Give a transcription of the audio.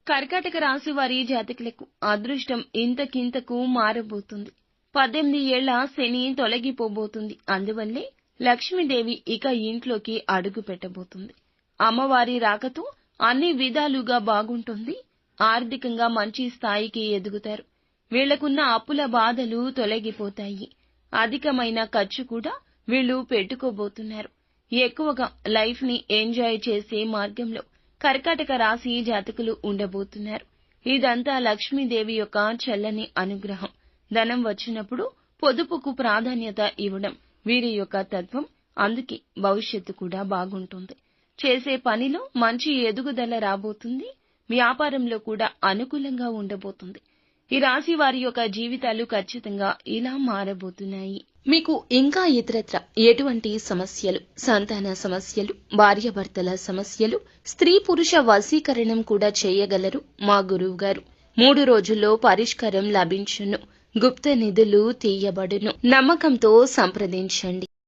కర్కాటక రాశి వారి జాతకులకు అదృష్టం ఇంతకింతకు మారబోతుంది. 18 ఏళ్ల శని తొలగిపోబోతుంది. అందువల్లే లక్ష్మీదేవి ఇక ఇంట్లోకి అడుగు పెట్టబోతుంది. అమ్మవారి రాకతో అన్ని విధాలుగా బాగుంటుంది. ఆర్థికంగా మంచి స్థాయికి ఎదుగుతారు. వీళ్లకున్న అప్పుల బాధలు తొలగిపోతాయి. అధికమైన ఖర్చు కూడా వీళ్లు పెట్టుకోబోతున్నారు. ఎక్కువగా లైఫ్ ని ఎంజాయ్ చేసే మార్గంలో కర్కాటక రాశి జాతకులు ఉండబోతున్నారు. ఇదంతా లక్ష్మీదేవి యొక్క చల్లని అనుగ్రహం. ధనం వచ్చినప్పుడు పొదుపుకు ప్రాధాన్యత ఇవ్వడం వీరి యొక్క తత్వం. అందుకే భవిష్యత్తు కూడా బాగుంటుంది. చేసే పనిలో మంచి ఎదుగుదల రాబోతుంది. వ్యాపారంలో కూడా అనుకూలంగా ఉండబోతుంది. ఈ రాశి వారి యొక్క జీవితాలు ఖచ్చితంగా ఇలా మారబోతున్నాయి. మీకు ఇంకా ఇతరత్ర ఎటువంటి సమస్యలు, సంతాన సమస్యలు, భార్యాభర్తల సమస్యలు, స్త్రీ పురుష వశీకరణం కూడా చేయగలరు మా గురువు గారు. 3 రోజుల్లో పరిష్కారం లభించును. గుప్త నిధులు తీయబడును. నమ్మకంతో సంప్రదించండి.